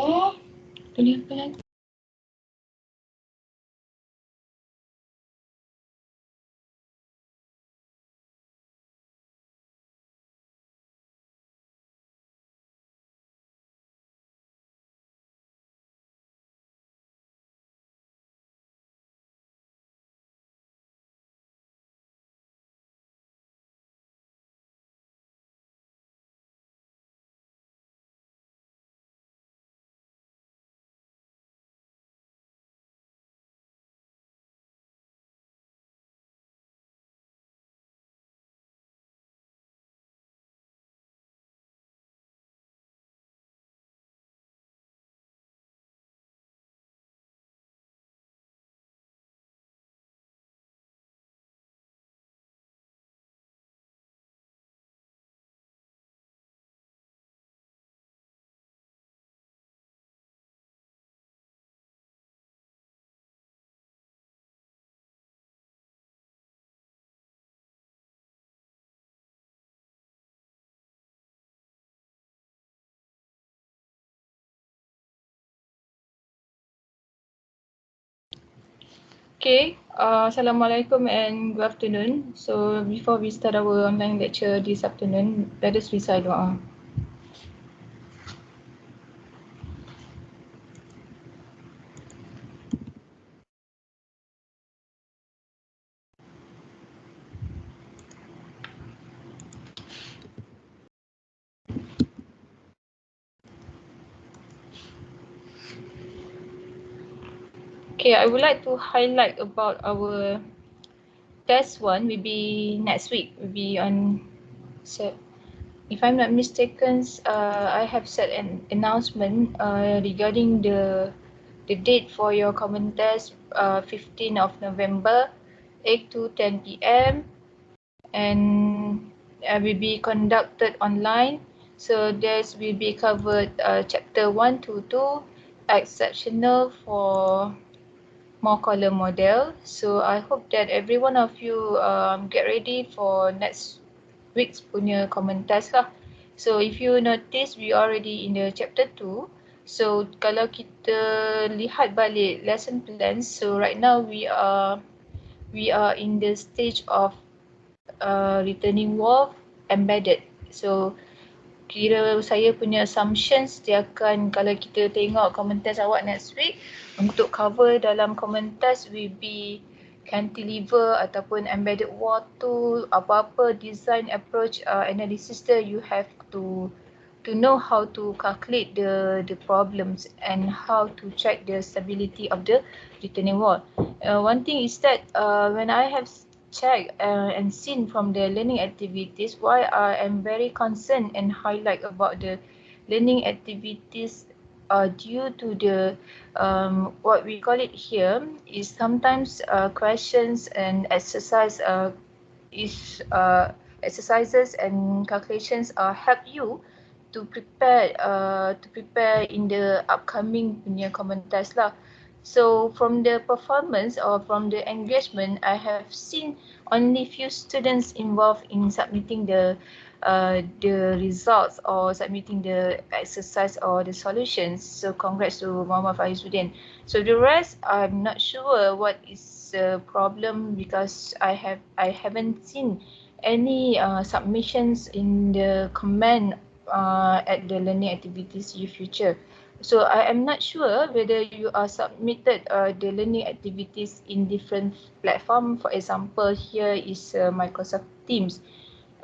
Oh, tulis apa lagi? Okay, Assalamualaikum and good afternoon. So before we start our online lecture this afternoon, let us recite doa. Okay, I would like to highlight about our test one will be next week, will be on set. If I'm not mistaken, I have set an announcement regarding the date for your common test, 15th of November, 8 to 10 p.m. and will be conducted online. So this will be covered chapter 1 to 2, exceptional for more column model. So I hope that every one of you get ready for next week's punya common test lah. So if you notice, we already in the chapter 2. So kalau kita lihat balik lesson plans, so right now we are in the stage of returning wall embedded. So kira saya punya assumptions dia akan, kalau kita tengok common test awak next week, untuk cover dalam common test will be cantilever ataupun embedded wall tu, apa-apa design approach analysis there, you have to know how to calculate the problems and how to check the stability of the returning wall. One thing is that when I have checked and seen from the learning activities, why I am very concerned and highlight about the learning activities due to the what we call it here is sometimes questions and exercises and calculations help you to prepare in the upcoming punya common test lah. So from the performance or from the engagement, I have seen only few students involved in submitting the results or submitting the exercise or the solutions. So congrats to Muhammad Faizuddin. So the rest, I'm not sure what is the problem because I haven't seen any submissions in the comment at the learning activities in future. So I am not sure whether you are submitted the learning activities in different platform. For example, here is Microsoft Teams.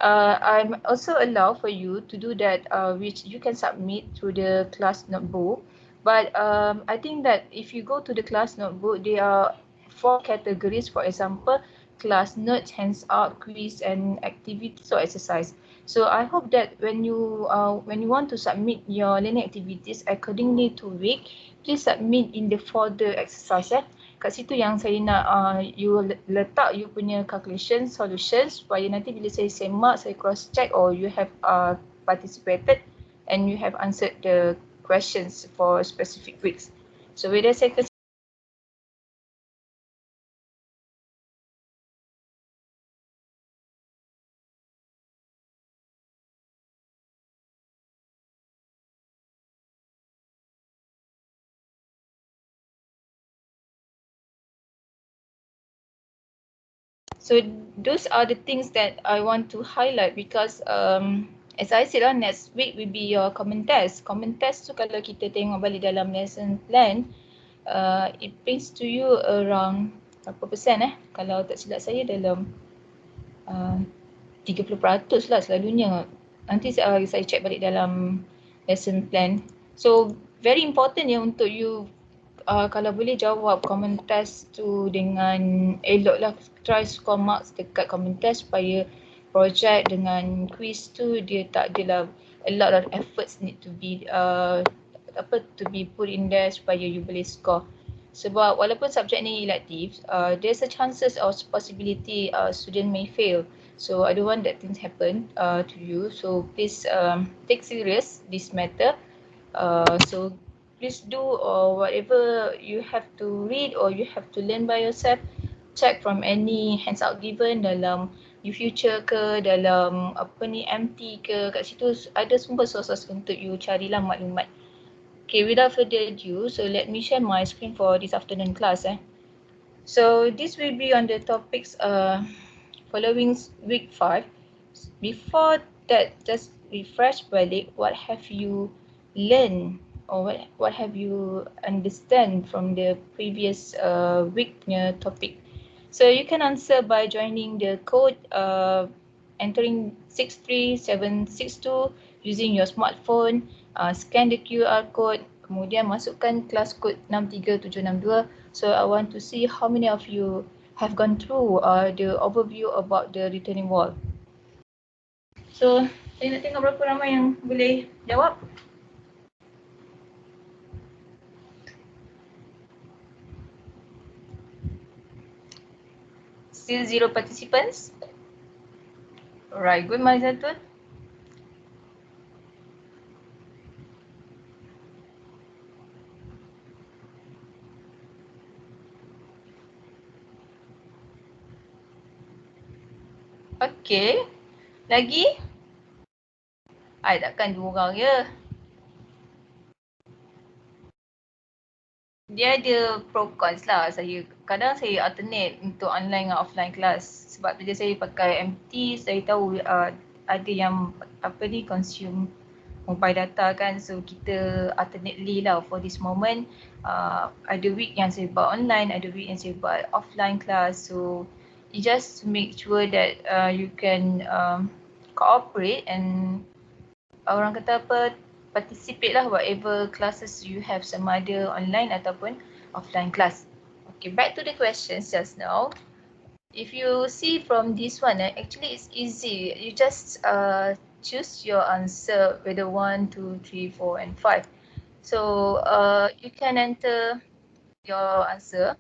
I'm also allow for you to do that, which you can submit through the class notebook. But I think that if you go to the class notebook, there are 4 categories. For example, class notes, hands out, quiz, and activities or exercise. So I hope that when you want to submit your learning activities accordingly to week, please submit in the folder exercise. Kat situ yang saya nak you letak you punya calculation solutions supaya nanti bila saya semak, saya cross check, or you have participated and you have answered the questions for specific weeks. So with that, saya So those are the things that I want to highlight because as I said next week will be your common test. Common test tu kalau kita tengok balik dalam lesson plan, it brings to you around berapa persen kalau tak silap saya dalam 30% lah selalunya. Nanti saya check balik dalam lesson plan. So very important ya untuk you kalau boleh jawab common test tu dengan elok lah. Try score marks dekat common test supaya project dengan quiz tu dia tak adalah a lot of efforts need to be to be put in there supaya you boleh score. Sebab walaupun subjek ni elective, there's a chances or possibility student may fail. So I don't want that things happen to you. So please take serious this matter. So please do whatever you have to read or you have to learn by yourself. Check from any handout given dalam future ke, dalam MT ke, kat situ ada semua sources untuk you carilah maklumat. Okay, without further ado, so let me share my screen for this afternoon class. So this will be on the topics following week 5. Before that, just refresh balik what have you learned or what have you understand from the previous week topic. So you can answer by joining the code entering 63762 using your smartphone, scan the QR code, kemudian masukkan class code 63762. So I want to see how many of you have gone through the overview about the returning wall. So saya nak tengok berapa ramai yang boleh jawab. Still 0 participants. Alright, good Maizatun. Okay, lagi? Takkan 2 orang je. Dia ada pro cons lah. Kadang saya alternate untuk online dan offline class. Sebab bila saya pakai MT, saya tahu ada yang consume mobile data kan. So kita alternately lah for this moment. Ada week yang saya buat online, ada week yang saya buat offline class. So you just make sure that you can cooperate and orang kata participate lah whatever classes you have, sama ada online ataupun offline class. Okay, back to the questions just now. If you see from this one, actually it's easy. You just choose your answer whether 1, 2, 3, 4 and 5. So you can enter your answer.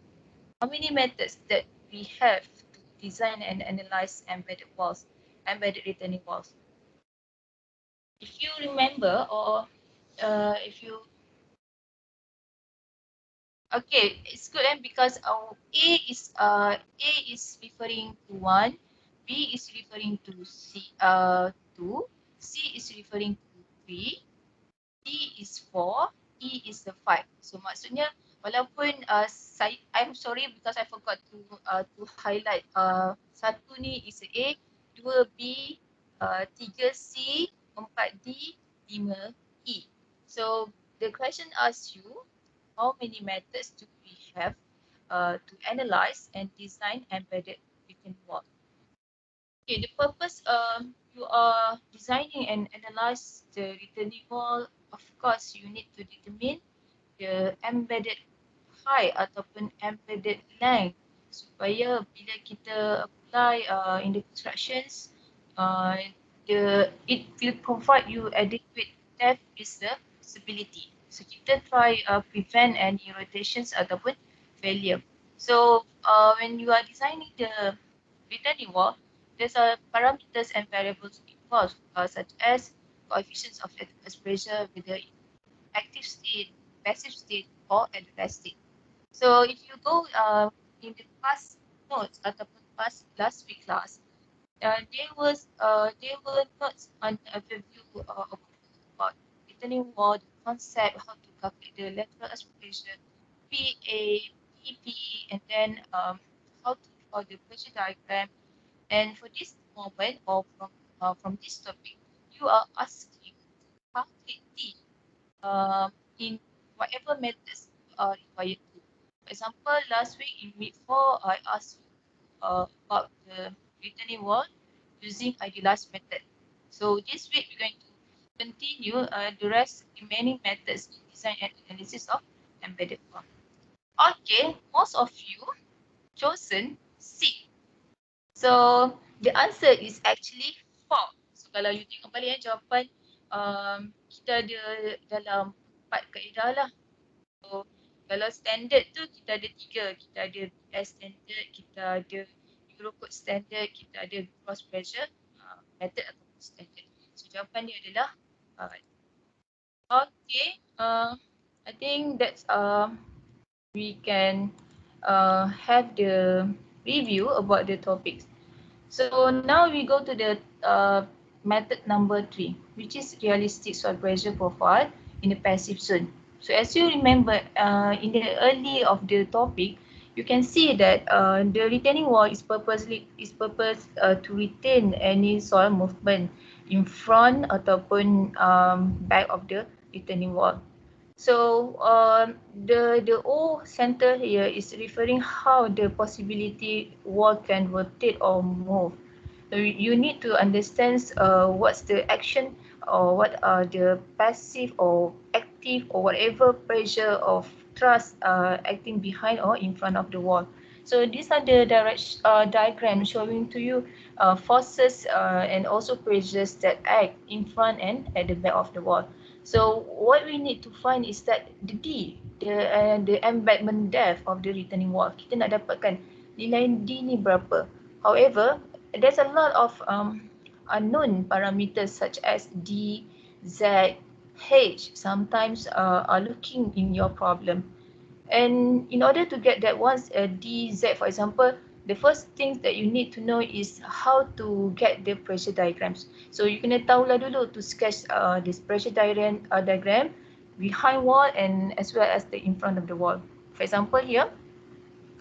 How many methods that we have to design and analyze embedded walls, embedded returning walls? If you remember or if you okay, it's good because our A is referring to 1, B is referring to 2, C is referring to 3, D is 4, E is the 5. So maksudnya walaupun I'm sorry because I forgot to highlight satu ni is A, 2 B, 3 C, 4 D, 5 E. So the question asks you, how many methods do we have to analyze and design embedded returning wall? Okay, the purpose you are designing and analyze the returning wall, of course you need to determine the embedded height ataupun embedded length supaya bila kita apply in the constructions, it will provide you adequate depth with the stability. So kita try prevent any rotations ataupun failure. So when you are designing the returning wall, there's parameters and variables involved such as coefficients of exposure with the active state, passive state or at rest state. So if you go in the past notes ataupun past last week class, there were notes on overview about returning wall, the concept, how to calculate the lateral exposure, PA, PP, and then how to or the pressure diagram. And for this moment, or from this topic, you are asking how calculate D in whatever methods you are required to. For example, last week in week 4, I asked you about the returning wall using idealized method. So this week we're going to continue the rest remaining methods in design and analysis of embedded form. Okay, most of you chosen C. So the answer is actually 4. So kalau you tengok balik jawapan, kita ada dalam 4 kaedah lah. So kalau standard tu kita ada 3. Kita ada BS standard, kita ada Eurocode standard, kita ada cross pressure method ataupun standard. So jawapan dia adalah okay. I think that's we can have the review about the topics. So now we go to the method number 3, which is realistic soil pressure profile in the passive zone. So as you remember, in the early of the topic, you can see that the retaining wall is purpose to retain any soil movement in front ataupun back of the retaining wall. So the O center here is referring how the possibility wall can rotate or move. So you need to understand what's the action or what are the passive or active or whatever pressure of thrust acting behind or in front of the wall. So these are the diagrams showing to you forces and also pressures that act in front and at the back of the wall. So what we need to find is that the D, the embedment depth of the returning wall. Kita nak dapatkan nilai D ni berapa. However, there's a lot of unknown parameters such as D, Z, H sometimes are looking in your problem. And in order to get that once D, Z for example, the first thing that you need to know is how to get the pressure diagrams. So you kena tahulah dulu to sketch this pressure diagram behind wall and as well as the in front of the wall. For example here,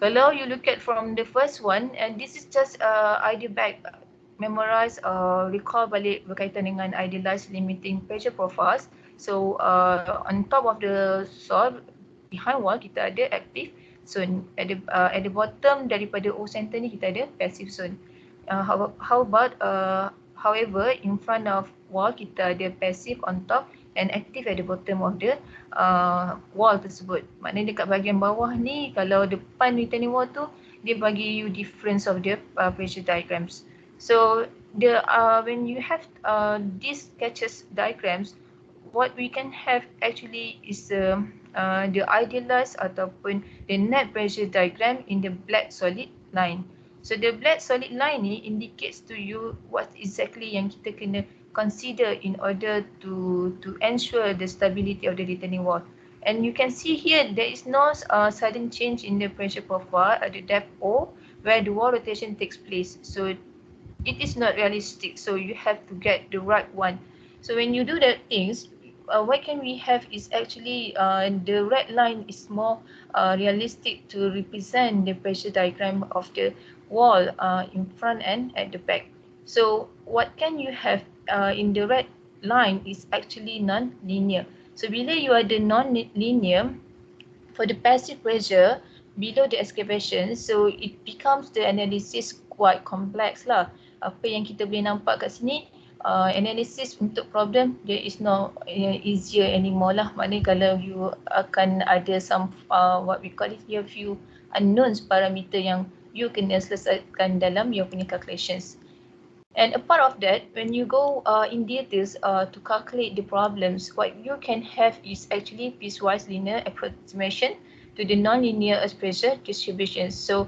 kalau you look at from the first one, and this is just idea back, memorize recall balik berkaitan dengan idealized limiting pressure profiles. So on top of the soil, behind wall kita ada active zone. At the bottom daripada O center ni kita ada passive zone. How about however in front of wall kita ada passive on top and active at the bottom of the wall tersebut. Maknanya dekat bahagian bawah ni kalau depan retaining wall tu dia bagi you difference of the pressure diagrams. So the when you have these sketches diagrams, what we can have actually is the idealized ataupun the net pressure diagram in the black solid line. So the black solid line ni indicates to you what exactly yang kita kena consider in order to ensure the stability of the retaining wall. And you can see here there is no sudden change in the pressure profile at the depth O where the wall rotation takes place. So it is not realistic. So you have to get the right one. So when you do the things, what can we have is actually the red line is more realistic to represent the pressure diagram of the wall in front and at the back. So what can you have in the red line is actually non-linear. So bila you ada non-linear, for the passive pressure below the excavation, so it becomes the analysis quite complex lah. Apa yang kita boleh nampak kat sini, analysis untuk problem there is no easier anymore lah. Maknanya kalau you akan ada some what we call it here few unknowns parameter yang you kena selesaikan dalam your punya calculations. And apart of that, when you go in details to calculate the problems, what you can have is actually piecewise linear approximation to the non-linear pressure distribution. So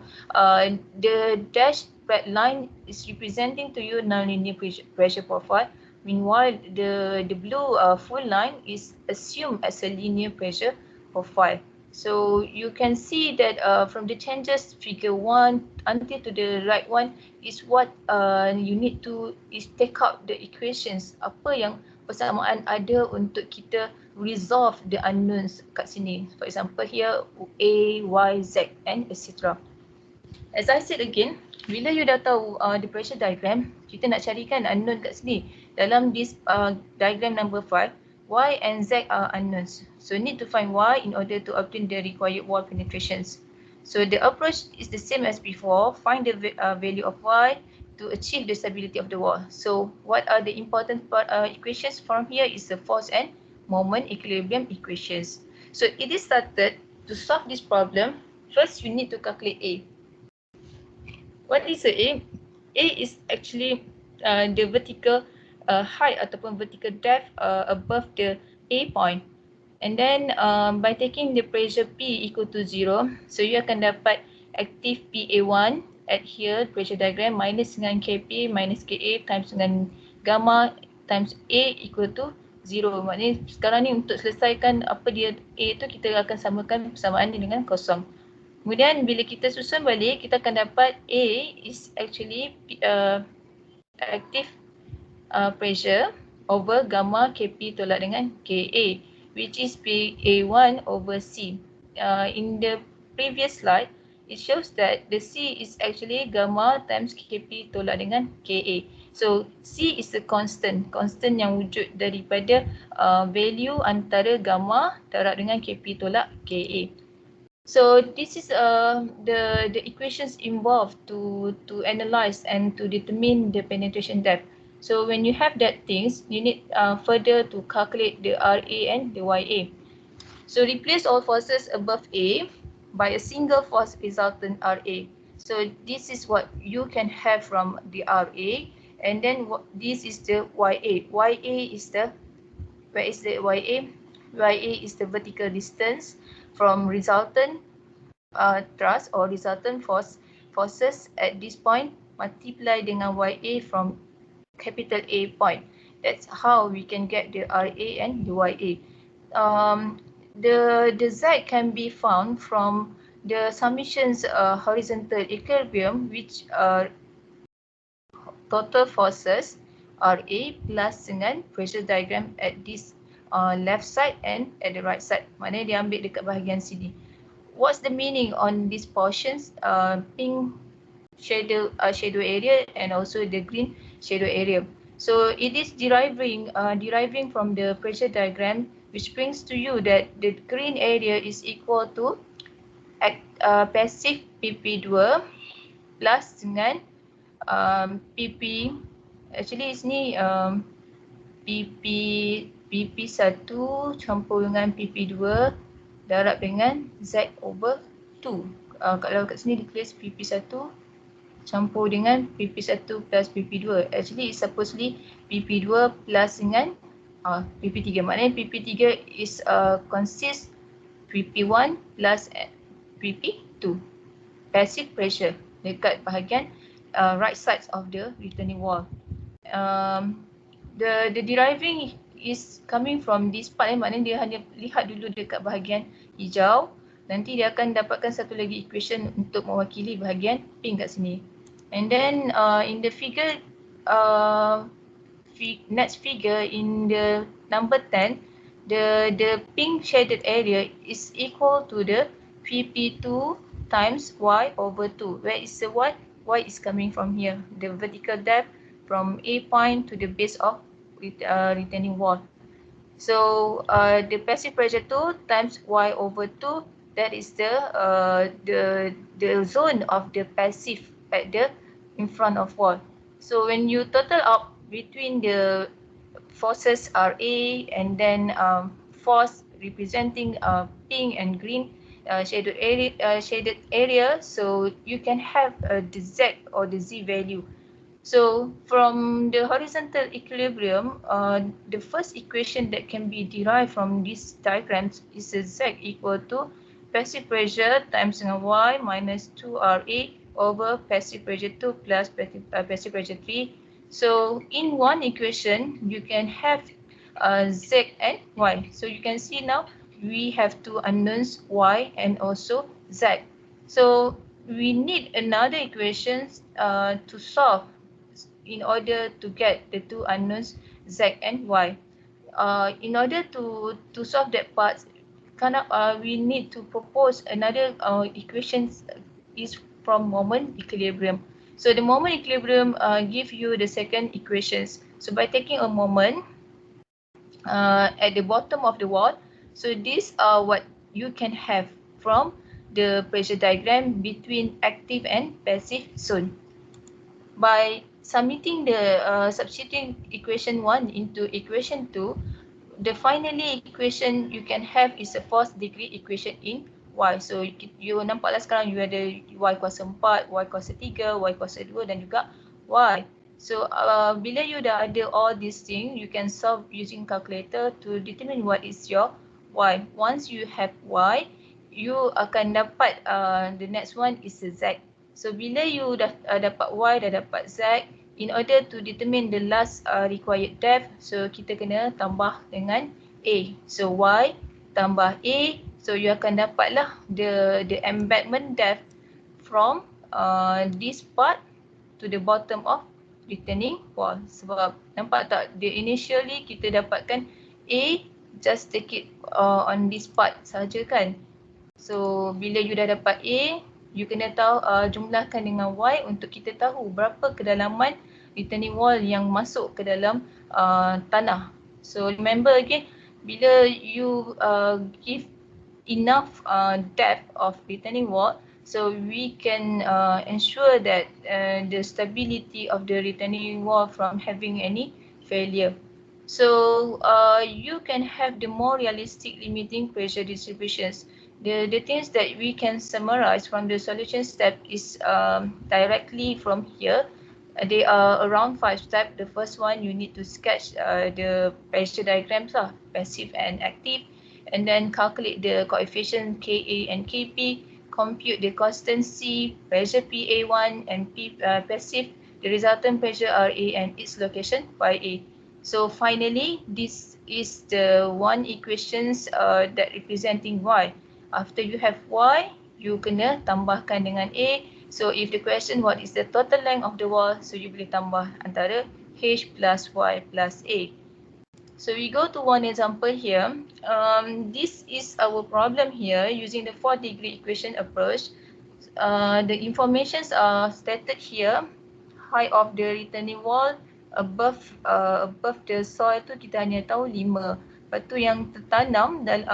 the dashed red line is representing to you non-linear pressure profile. Meanwhile, the blue full line is assumed as a linear pressure profile. So you can see that from the changes figure 1 until to the right one is what you need to is take out the equations. Apa yang persamaan ada untuk kita resolve the unknowns kat sini. For example here A, Y, Z and etc. As I said again, bila you dah tahu the pressure diagram, kita nak carikan unknown kat sini. Dalam this diagram number 5, Y and Z are unknowns. So need to find Y in order to obtain the required wall penetrations. So the approach is the same as before. Find the value of Y to achieve the stability of the wall. So what are the important equations from here is the force and moment equilibrium equations. So it is started to solve this problem. First, you need to calculate A. What is a A? A is actually the vertical height ataupun vertical depth above the A point. And then by taking the pressure P equal to 0, so you akan dapat active PA1 at here, pressure diagram, minus dengan KP minus KA times dengan gamma times A equal to 0. Maknanya sekarang ni untuk selesaikan apa dia A tu, kita akan samakan persamaan ni dengan kosong. Kemudian bila kita susun balik, kita akan dapat A is actually active pressure over gamma Kp tolak dengan Ka, which is Pa1 over C. In the previous slide, it shows that the C is actually gamma times Kp tolak dengan Ka. So C is the constant yang wujud daripada value antara gamma darab dengan Kp tolak Ka. So this is the equations involved to analyze and to determine the penetration depth. So when you have that things, you need further to calculate the Ra and the Ya. So replace all forces above A by a single force resultant Ra. So this is what you can have from the Ra, and then this is the Ya. Ya is the, where is the Ya? Ya is the vertical distance from resultant thrust or resultant forces at this point multiply dengan Ya from capital A point. That's how we can get the Ra and the Ya. The Z can be found from the summations horizontal equilibrium, which are total forces Ra plus dengan pressure diagram at this left side and at the right side. Maknanya dia ambil dekat bahagian sini. What's the meaning on these portions? Pink shadow area and also the green shadow area. So it is deriving from the pressure diagram, which brings to you that the green area is equal to passive PP2 plus dengan PP, actually sini PP1 campur dengan PP2 darab dengan Z over 2. Kalau kat sini ditulis PP1 campur dengan PP1 plus PP2. Actually it's supposedly PP2 plus dengan PP3. Maknanya PP3 is consists PP1 plus PP2. Passive pressure dekat bahagian right sides of the returning wall. The deriving is coming from this part, maknanya dia hanya lihat dulu dekat bahagian hijau, nanti dia akan dapatkan satu lagi equation untuk mewakili bahagian pink kat sini. And then in the figure, next figure in the number 10, the pink shaded area is equal to the PP2 times Y over 2. Where is the Y? Y is coming from here, the vertical depth from A point to the base of retaining wall. So the passive pressure 2 times Y over 2, that is the zone of the passive at the in front of wall. So when you total up between the forces Ra and then force representing pink and green shaded area, so you can have the Z or the Z value. So from the horizontal equilibrium, the first equation that can be derived from these diagrams is Z equal to passive pressure times Y minus 2Ra over passive pressure 2 plus passive pressure 3. So in one equation, you can have Z and Y. So you can see now we have two unknowns Y and also Z. So we need another equations to solve in order to get the two unknowns Z and Y. In order to solve that part, we need to propose another equations is from moment equilibrium. So the moment equilibrium give you the second equations. So by taking a moment at the bottom of the wall, so these are what you can have from the pressure diagram between active and passive zone. By substituting equation 1 into equation 2, the finally equation you can have is a fourth degree equation in y. So you nampaklah sekarang you ada y kuasa 4, y kuasa 3, y kuasa 2 dan juga y. So bila you dah ada all these things, you can solve using calculator to determine what is your y. Once you have y, you akan dapat the next one is a z. So bila you dah dapat y, dah dapat z, in order to determine the last required depth, so kita kena tambah dengan A. So Y tambah A, so you akan dapatlah the embankment depth from this part to the bottom of retaining wall. Sebab nampak tak, initially kita dapatkan A, just take it on this part saja kan. So bila you dah dapat A, you kena tahu jumlahkan dengan Y untuk kita tahu berapa kedalaman retaining wall yang masuk ke dalam tanah. So remember again, bila you give enough depth of retaining wall, so we can ensure that the stability of the retaining wall from having any failure. So you can have the more realistic limiting pressure distributions. The things that we can summarize from the solution step is directly from here. They are around 5 steps. The first one, you need to sketch the pressure diagrams of passive and active, and then calculate the coefficient Ka and Kp, compute the constant C, pressure Pa1 and passive, the resultant pressure Ra and its location Ya. So finally, this is the one equations that representing Y. After you have Y, you kena tambahkan dengan A. So if the question what is the total length of the wall, so you boleh tambah antara H plus Y plus A. So we go to one example here. This is our problem here using the 4-degree equation approach. The informations are stated here. Height of the retaining wall above the soil tu kita hanya tahu 5. Lepas tu yang tertanam dan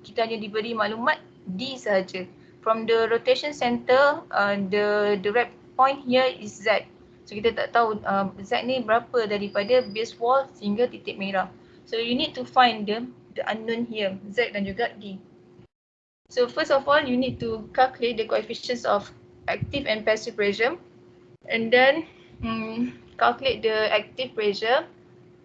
kita hanya diberi maklumat D sahaja. From the rotation center, the red point here is Z. So kita tak tahu Z ni berapa daripada base wall sehingga titik merah. So you need to find the unknown here, Z dan juga D. So first of all, you need to calculate the coefficients of active and passive pressure, and then calculate the active pressure,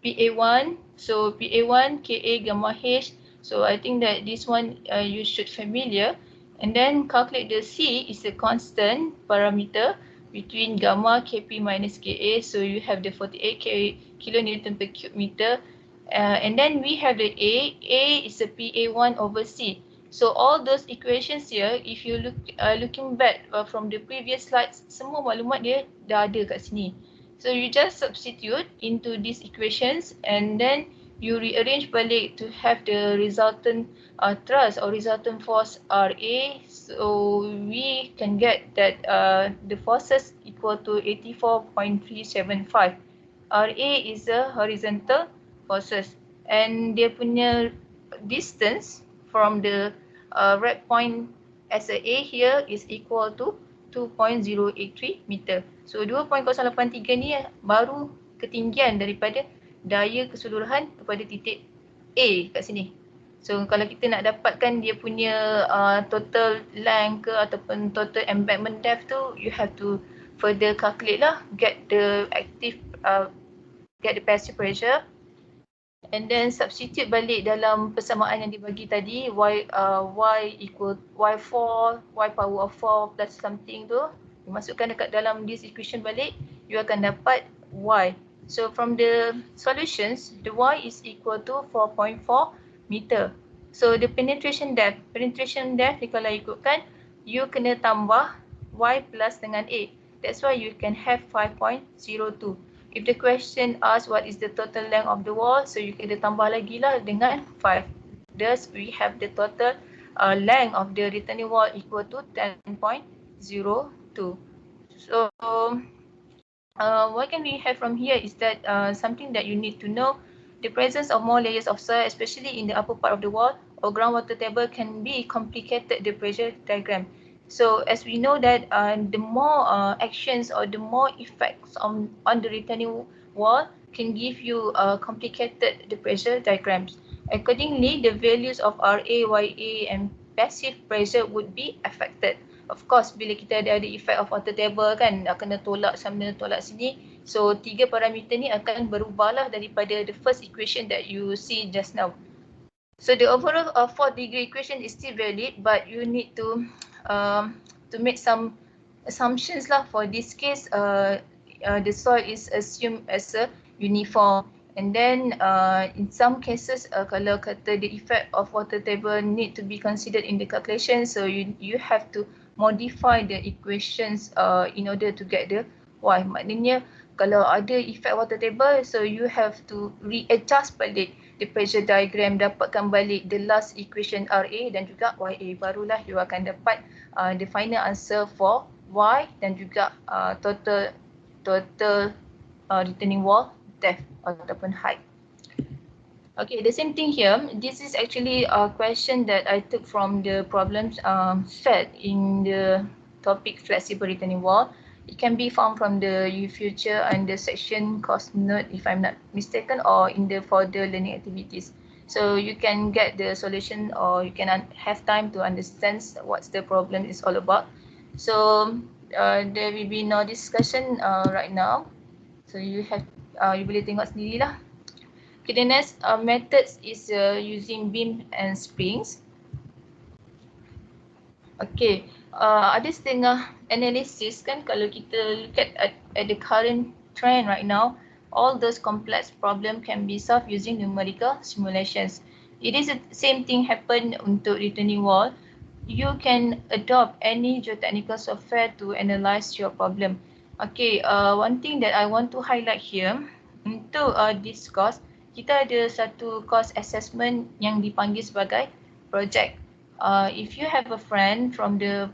PA1. So PA1, Ka, gamma H. So I think that this one you should familiar. And then calculate the C is a constant parameter between gamma Kp minus Ka. So you have the 48 kilonewton per cube meter. And then we have the A. A is a PA1 over C. So all those equations here, if you looking back from the previous slides, semua maklumat dia dah ada kat sini. So you just substitute into these equations and then you rearrange balik to have the resultant thrust or resultant force Ra. So we can get that the forces equal to 84.375. Ra is a horizontal forces and dia punya distance from the red point as a A here is equal to 2.083 meter. So 2.083 ni baru ketinggian daripada daya keseluruhan kepada titik A kat sini. So kalau kita nak dapatkan dia punya total length ke ataupun total embankment depth tu, you have to further calculate lah, get the passive pressure. And then substitute balik dalam persamaan yang dibagi tadi, y equal y4, y power of 4 plus something tu, dimasukkan dekat dalam this equation balik, you akan dapat y. So from the solutions, the y is equal to 4.4 meter. So the penetration depth ni kalau ikutkan, you kena tambah y plus dengan a. That's why you can have 5.02. If the question asks what is the total length of the wall, so you kena tambah lagi lah dengan 5. Thus, we have the total length of the retaining wall equal to 10.02 2. So what can we have from here is that something that you need to know, the presence of more layers of soil, especially in the upper part of the wall or groundwater table, can be complicated the pressure diagram. So as we know that the more actions or the more effects on the retaining wall can give you complicated the pressure diagrams. Accordingly, the values of RA, YA and passive pressure would be affected. Of course, bila kita ada effect of water table kan, kena tolak sana, tolak sini. So, 3 parameter ni akan berubahlah daripada the first equation that you see just now. So, the overall 4-degree equation is still valid, but you need to make some assumptions lah. For this case, the soil is assumed as a uniform. And then in some cases, kalau kata the effect of water table need to be considered in the calculation, so you have to modify the equations in order to get the y. Maknanya kalau ada effect water table, so you have to readjust balik the pressure diagram, dapatkan balik the last equation RA dan juga YA. Barulah you akan dapat the final answer for y dan juga total retaining wall depth ataupun height. Okay, the same thing here. This is actually a question that I took from the problems set in the topic flexible retaining wall. It can be found from the future and the section course note, if I'm not mistaken, or in the further learning activities. So you can get the solution, or you can have time to understand what the problem is all about. So there will be no discussion right now. So you boleh tengok sendirilah. Okay, the next methods is using beam and springs. Okay, ada setengah analysis kan, kalau kita look at the current trend right now, all those complex problem can be solved using numerical simulations. It is the same thing happen untuk retaining wall. You can adopt any geotechnical software to analyze your problem. Okay, one thing that I want to highlight here, untuk this course, kita ada satu course assessment yang dipanggil sebagai project. If you have a friend from the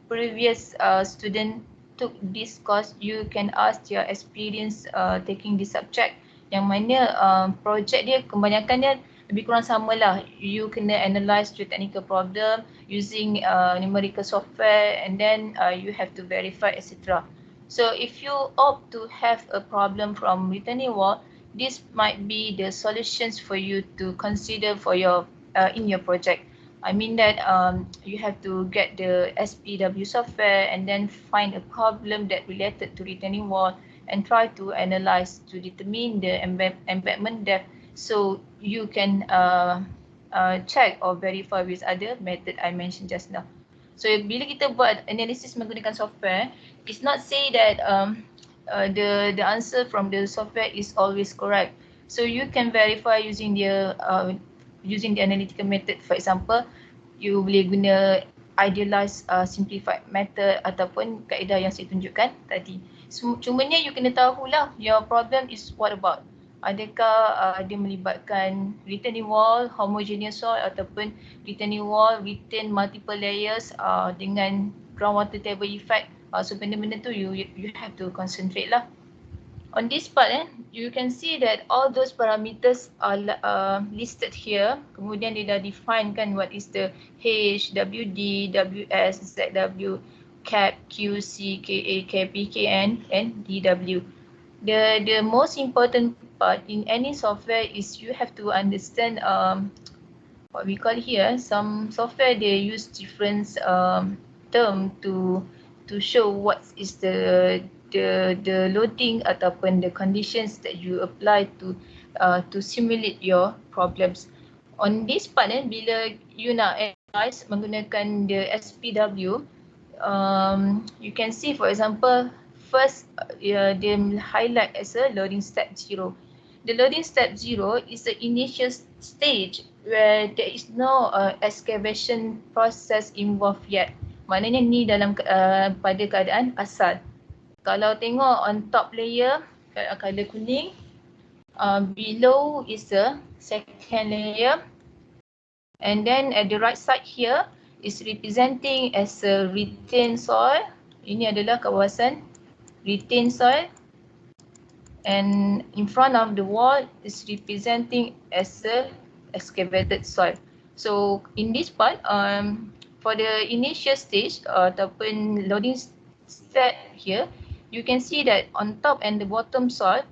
previous student took this course, you can ask your experience taking this subject, yang mana project dia kebanyakan dia lebih kurang sama lah. You kena analyze geotechnical problem using numerical software, and then you have to verify, etc. So if you opt to have a problem from retaining wall, this might be the solutions for you to consider for your in your project. I mean that you have to get the SPW software and then find a problem that related to retaining wall and try to analyze to determine the embankment depth, so you can check or verify with other method I mentioned just now. So bila kita buat analysis menggunakan software, it's not say that the answer from the software is always correct. So you can verify using the analytical method. For example, you boleh guna idealized simplified method ataupun kaedah yang saya tunjukkan tadi. Cumanya you kena tahulah your problem is what about. Adakah dia melibatkan retaining wall, homogeneous soil, ataupun retaining wall retain multiple layers dengan groundwater table effect. So benda-benda tu you have to concentrate lah. On this part you can see that all those parameters are listed here. Kemudian dia dah define kan what is the H, WD, WS, ZW, CAP, QC, KA, KP, KN and DW. The most important part in any software is you have to understand what we call here, some software they use different term to show what is the loading ataupun the conditions that you apply to simulate your problems. On this part bila you nak analyze menggunakan the SPW, you can see for example first they highlight as a loading step 0. The loading step 0 is the initial stage where there is no excavation process involved yet. Maknanya ni dalam pada keadaan asal. Kalau tengok on top layer color kuning, below is the second layer, and then at the right side here is representing as a retained soil, Ini adalah kawasan retained soil, and in front of the wall is representing as a excavated soil. So in this part, for the initial stage ataupun loading step here, you can see that on top and the bottom soil,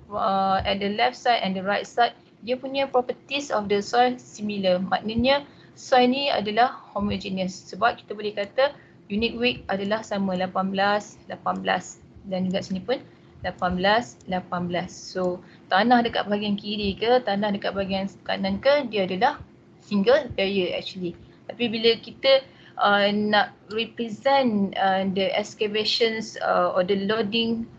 at the left side and the right side, dia punya properties of the soil similar. Maknanya soil ni adalah homogeneous, sebab kita boleh kata unit weight adalah sama 18, 18, dan juga sini pun 18, 18. So tanah dekat bahagian kiri ke, tanah dekat bahagian kanan ke, dia adalah single layer actually. Tapi bila kita nak represent the excavations or the loading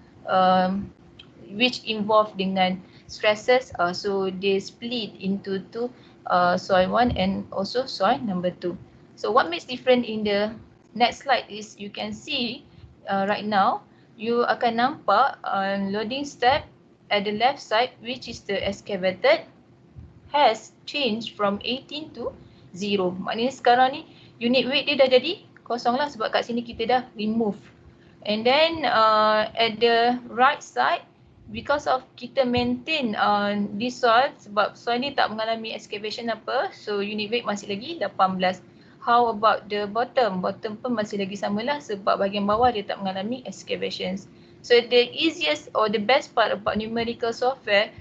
which involve dengan stresses, so they split into two, soil 1 and also soil number 2. So what makes different in the next slide is you can see right now, you akan nampak loading step at the left side, which is the excavated, has changed from 18 to 0. Maknanya sekarang ni unit weight dia dah jadi kosong lah, sebab kat sini kita dah remove. And then at the right side, because of kita maintain this soil, sebab soil ni tak mengalami excavation apa, so unit weight masih lagi 18. How about the bottom? Bottom pun masih lagi samalah, sebab bahagian bawah dia tak mengalami excavations. So the easiest or the best part about numerical software,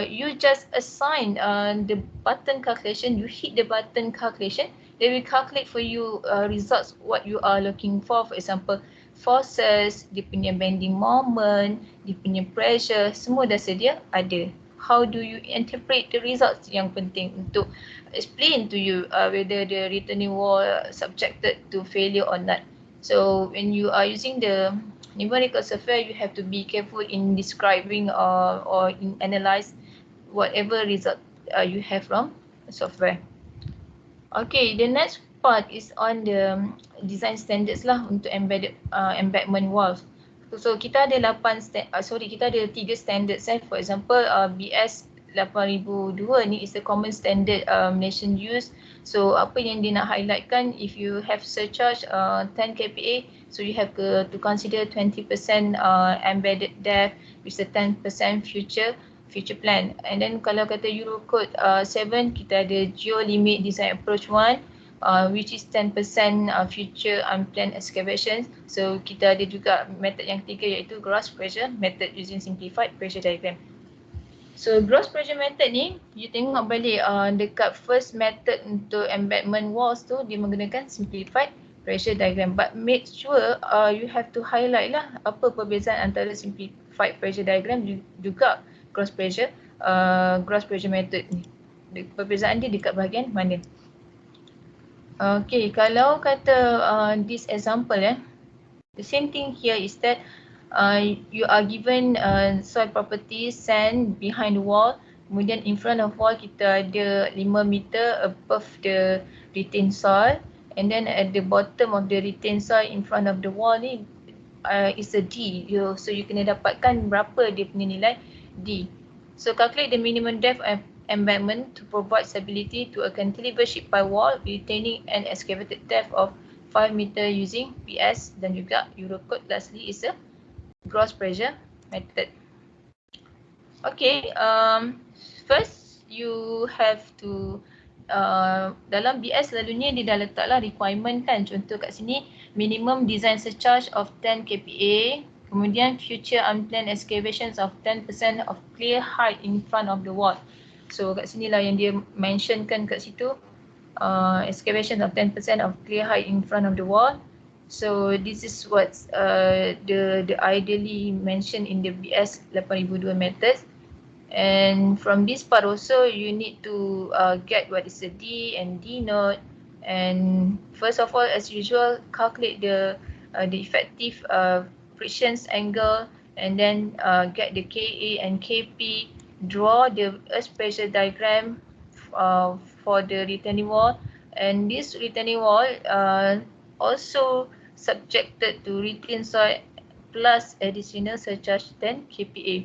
you just assign the button calculation, you hit the button calculation, they will calculate for you results what you are looking for. For example, forces, dia punya bending moment, dia punya pressure, semua dah sedia ada. How do you interpret the results yang penting untuk explain to you whether the retaining wall subjected to failure or not. So when you are using the numerical software, you have to be careful in describing or in analyze whatever result you have from software. Okay, the next part is on the design standards lah untuk embedment walls. So kita ada 3 standards. For example, BS 8002 ni is the common standard nation use. So apa yang dia nak highlightkan, if you have surcharge 10 kPa, so you have to consider 20% embedded depth with the 10% future plan. And then kalau kata Eurocode 7, kita ada geo limit design approach 1, which is 10% future unplanned excavations. So kita ada juga method yang ketiga, iaitu gross pressure method using simplified pressure diagram. So gross pressure method ni, you tengok balik dekat first method untuk embedment walls tu, dia menggunakan simplified pressure diagram. But make sure you have to highlight lah apa perbezaan antara simplified pressure diagram juga gross pressure method ni. Perbezaan dia dekat bahagian mana? Okay, kalau kata this example, the same thing here is that you are given soil properties, sand behind the wall, kemudian in front of wall kita ada 5 meter above the retained soil, and then at the bottom of the retained soil in front of the wall ni is a D. So you kena dapatkan berapa dia punya nilai D. So calculate the minimum depth of embedment to provide stability to a cantilever sheet pile wall retaining an excavated depth of 5 meter using PS dan juga Eurocode. Lastly is a gross pressure method. Okay, first you have to dalam BS selalunya dia dah letaklah requirement kan. Contoh kat sini, minimum design surcharge of 10 kPa, kemudian future unplanned excavations of 10% of clear height in front of the wall. So kat sini lah yang dia mentionkan kat situ, excavation of 10% of clear height in front of the wall. So this is what's the ideally mentioned in the BS 8002 methods. And from this part also, you need to get what is the D and D note. And first of all, as usual, calculate the effective frictions angle, and then get the KA and KP. Draw the earth pressure diagram for the retaining wall, and this retaining wall also subjected to retained soil plus additional surcharge 10 kPa.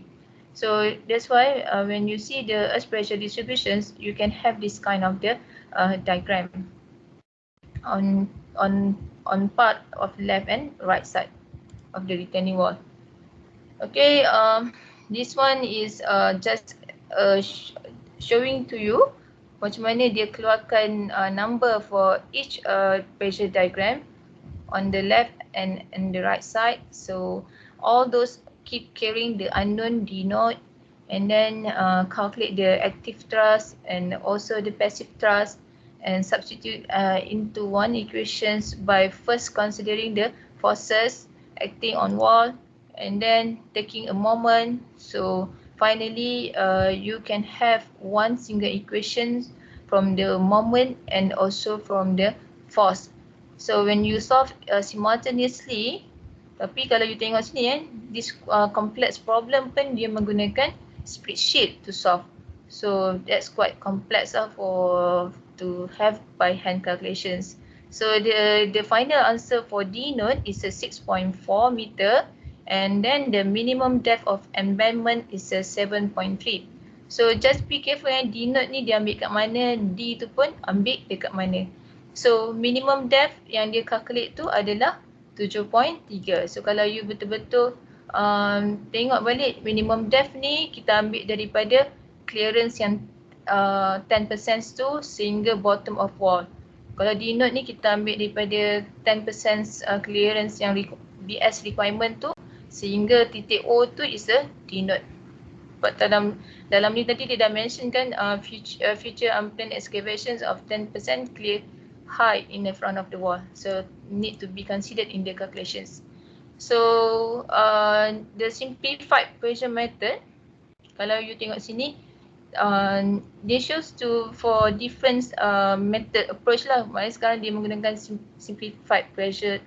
So that's why when you see the earth pressure distributions, you can have this kind of the diagram on part of left and right side. of the retaining wall. Okay, this one is just showing to you macam mana dia keluarkan number for each pressure diagram on the left and the right side. So all those keep carrying the unknown denote, and then calculate the active thrust and also the passive thrust, and substitute into one equations by first considering the forces acting on wall and then taking a moment. So finally you can have one single equation from the moment and also from the force. So when you solve simultaneously, tapi kalau you tengok sini this complex problem pun dia menggunakan spreadsheet to solve. So that's quite complex for to have by hand calculations. So the final answer for D node is a 6.4 meter, and then the minimum depth of embankment is a 7.3. So just be careful D node ni dia ambil kat mana, D tu pun ambil dekat mana. So minimum depth yang dia calculate tu adalah 7.3. So kalau you betul-betul tengok balik minimum depth ni kita ambil daripada clearance yang 10% tu sehingga bottom of wall. Kalau D node ni kita ambil daripada 10% clearance yang BS requirement tu sehingga titik O tu is a D node. But dalam ni tadi dia dah mention kan future unplanned excavations of 10% clear high in the front of the wall. So need to be considered in the calculations. So the simplified pressure method, kalau you tengok sini, dia shows for different method approach lah. Maknanya sekarang dia menggunakan simplified pressure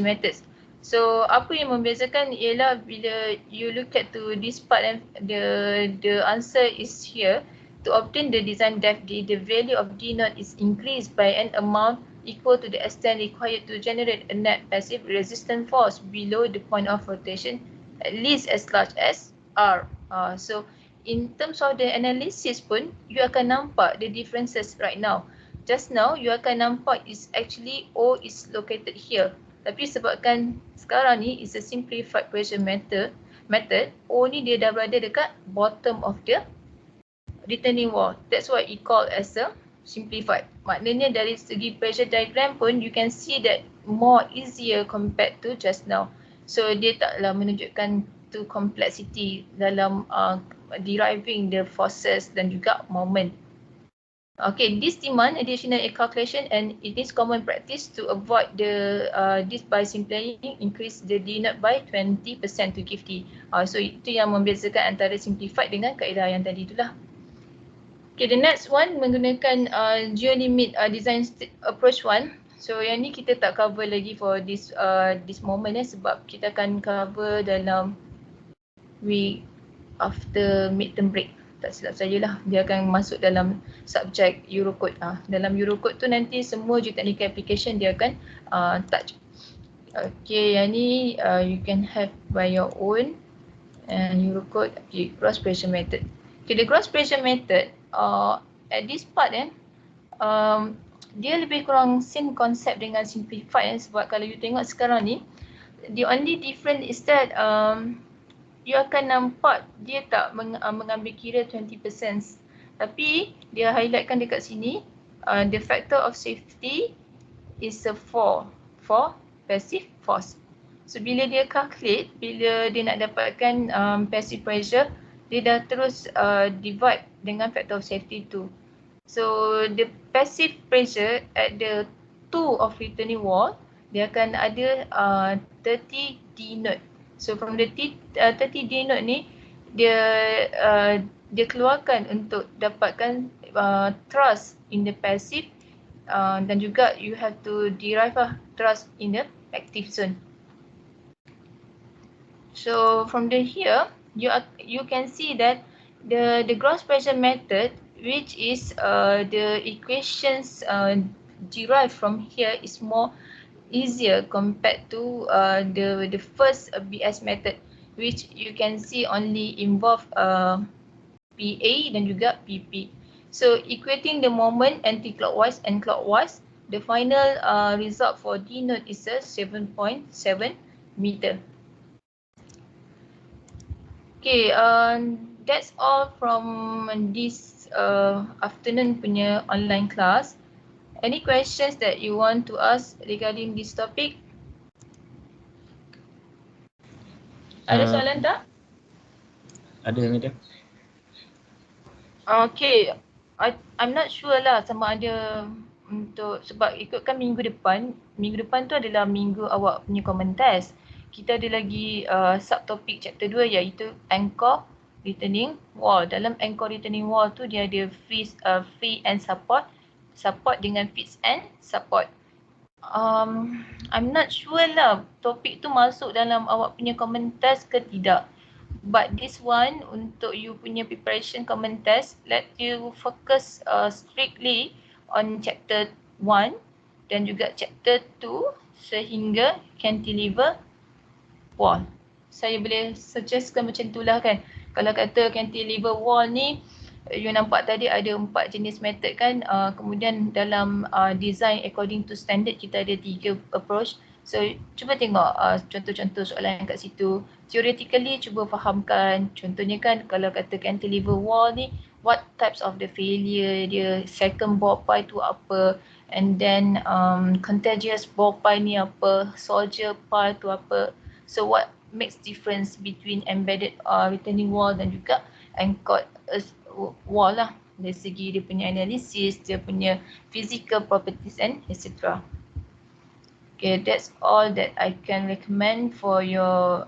methods. So apa yang membezakan ialah bila you look at to this part and the answer is here. To obtain the design depth D, the value of D node is increased by an amount equal to the extent required to generate a net passive resistant force below the point of rotation, at least as large as R. So in terms of the analysis pun, you akan nampak the differences right now. Just now, you akan nampak is actually O is located here. Tapi sebabkan sekarang ni is a simplified pressure method, O ni dia dah berada dekat bottom of the retaining wall. That's why it called as a simplified. Maknanya dari segi pressure diagram pun you can see that more easier compared to just now. So dia taklah menunjukkan to complexity dalam deriving the forces dan juga moment. Okay, this demand additional calculation and it is common practice to avoid the this by simply increase the D node by 20% to give D. So itu yang membezakan antara simplified dengan kaedah yang tadi itulah. Okay, the next one menggunakan geolimit design approach 1. So yang ni kita tak cover lagi for this moment sebab kita akan cover dalam week after midterm break. Tak silap saya lah, dia akan masuk dalam subjek Eurocode. Dalam Eurocode tu nanti semua geotechnical application dia akan touch. Okay, yang ni you can have by your own and Eurocode. Okay, gross pressure method. Okay, the gross pressure method at this part dia lebih kurang same concept dengan simplified sebab kalau you tengok sekarang ni the only difference is that you akan nampak dia tak mengambil kira 20%, tapi dia highlightkan dekat sini the factor of safety is a 4 for passive force. So bila dia calculate, bila dia nak dapatkan passive pressure, dia dah terus divide dengan factor of safety 2. So the passive pressure at the 2 of retaining wall, dia akan ada 30 D node. So from the 30 D node ni, dia keluarkan untuk dapatkan thrust in the passive dan juga you have to derive thrust in the active zone. So from the here, you can see that the gross pressure method, which is the equations derived from here, is more easier compared to the first BS method, which you can see only involve PA dan juga PP. So equating the moment anti-clockwise and clockwise, the final result for D node is a 7.7 meter. Okay, that's all from this afternoon punya online class. Any questions that you want to ask regarding this topic? Ada soalan tak? Ada, madam. Okay, I'm not sure lah sama ada untuk sebab ikutkan minggu depan tu adalah minggu awak punya common test. Kita ada lagi subtopik chapter 2 iaitu anchor returning wall. Dalam anchor returning wall tu dia ada free and support dengan fits and support. I'm not sure lah topik tu masuk dalam awak punya common test ke tidak. But this one untuk you punya preparation common test, let you focus strictly on chapter 1 dan juga chapter 2 sehingga cantilever wall. Saya boleh suggestkan macam itulah kan. Kalau kata cantilever wall ni, you nampak tadi ada 4 jenis method kan. Kemudian dalam design according to standard kita ada 3 approach. So cuba tengok contoh-contoh soalan kat situ. Theoretically cuba fahamkan. Contohnya kan kalau kata cantilever wall ni, what types of the failure dia, second ball pie tu apa, and then contagious ball pie ni apa, soldier pie tu apa. So what makes difference between embedded returning wall dan juga anchored wall lah. Dari segi dia punya analysis, dia punya physical properties and etc. Okay, that's all that I can recommend for your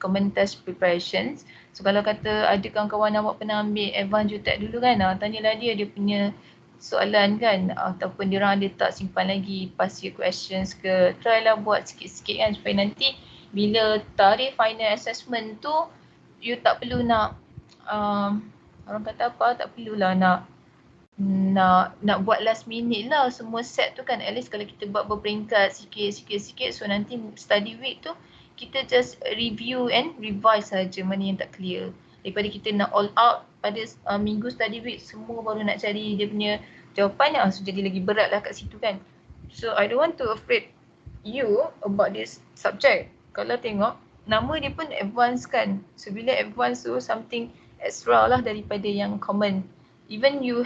common test preparations. So kalau kata ada kawan-kawan awak pernah ambil advanced UTEC dulu kan, tanyalah dia punya soalan kan, ataupun dia orang ada tak simpan lagi past year questions ke, try lah buat sikit-sikit kan supaya nanti bila tarikh final assessment tu you tak perlu nak orang kata apa, tak perlulah nak buat last minute lah semua set tu kan. At least kalau kita buat berperingkat sikit, so nanti study week tu kita just review and revise saja mana yang tak clear, daripada kita nak all out pada minggu study week semua baru nak cari dia punya jawapan, so jadi lagi berat lah kat situ kan. So I don't want to afraid you about this subject. Kalau tengok nama dia pun advance kan, so bila advance tu something extra lah daripada yang common. Even you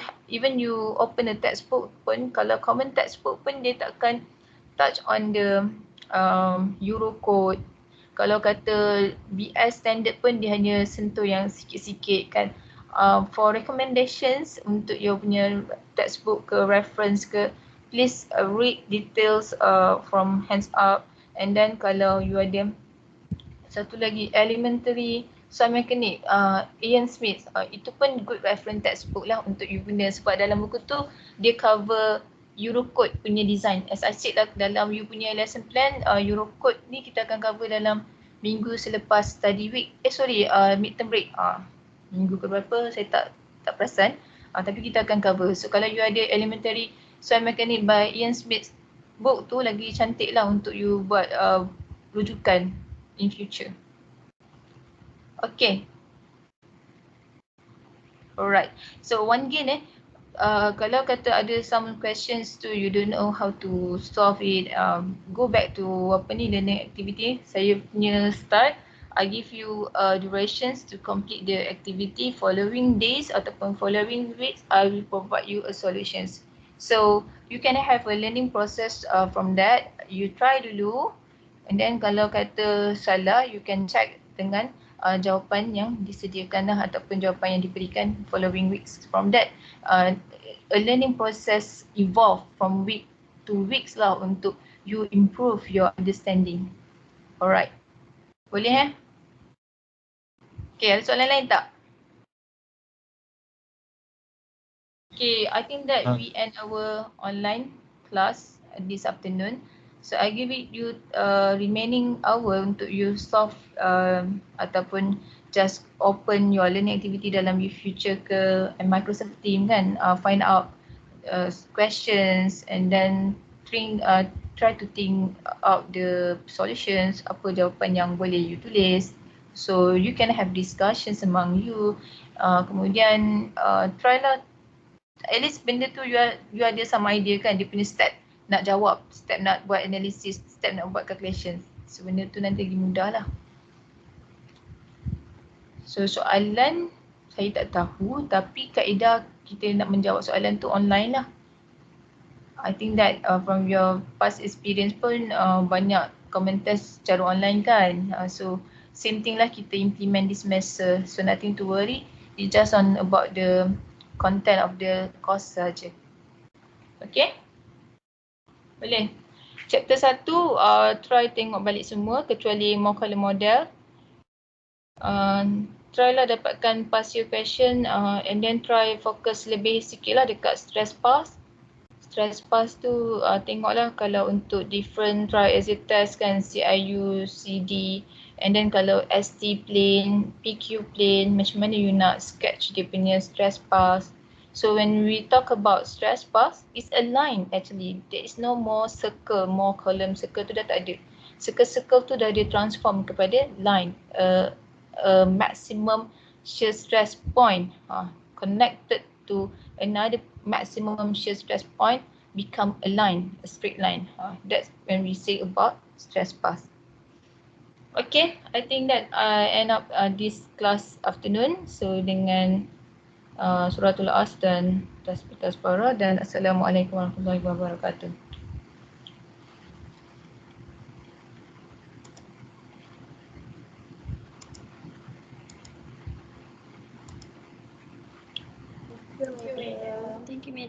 open a textbook pun, kalau common textbook pun dia takkan touch on the Eurocode. Kalau kata BS standard pun dia hanya sentuh yang sikit-sikit kan. For recommendations untuk you punya textbook ke reference ke, please read details from hands up. And then kalau you ada satu lagi elementary soil mechanic, Ian Smith, itu pun good reference textbook lah untuk you guna, sebab dalam buku tu dia cover Eurocode punya design. As I said lah, dalam you punya lesson plan, Eurocode ni kita akan cover dalam minggu selepas study week, midterm break. Minggu ke berapa saya tak perasan, tapi kita akan cover. So kalau you ada elementary soil mechanic by Ian Smith book tu lagi cantik lah untuk you buat rujukan in future. Okay. Alright. So one again kalau kata ada some questions tu you don't know how to solve it, go back to learning activity. Saya punya start, I give you durations to complete the activity. Following days ataupun following weeks, I will provide you a solutions. So you can have a learning process from that. You try dulu, and then kalau kata salah, you can check dengan jawapan yang disediakan lah, ataupun jawapan yang diberikan following weeks. From that, a learning process evolve from week to weeks lah untuk you improve your understanding. Alright. Boleh Okay, ada soalan lain tak? Okay, I think that we end our online class this afternoon. So I give it you remaining hour untuk you solve ataupun just open your learning activity dalam your future ke Microsoft Team kan, find out questions and then try to think out the solutions, apa jawapan yang boleh you tulis. So you can have discussions among you. Kemudian try lah, at least benda tu you ada some idea kan, dia punya step nak jawab, step nak buat analysis, step nak buat calculation. So benda tu nanti lagi mudah lah. So soalan saya tak tahu, tapi kaedah kita nak menjawab soalan tu online lah. I think that from your past experience pun banyak common test secara online kan. So same thing lah kita implement this semester. So nothing to worry. It's just on about the content of the course saja. Okay? Boleh? Chapter 1, try tengok balik semua kecuali more column model. Try lah dapatkan past year question and then try fokus lebih sikit lah dekat stress pass. Stress pass tu tengoklah kalau untuk different try exit test kan, CIU, CD, and then kalau ST plane, PQ plane, macam mana you nak sketch dia punya stress pass. So when we talk about stress pass, it's a line actually. There is no more circle, more column. Circle tu dah tak ada. Circle-circle tu dah dia transform kepada line. Maximum shear stress point connected to another maximum shear stress point become a line, a straight line. That's when we say about stress pass. Okay, I think that I end up this class afternoon. So dengan suratul as dan tasbih tasbara dan assalamualaikum warahmatullahi wabarakatuh. Thank you, Madam.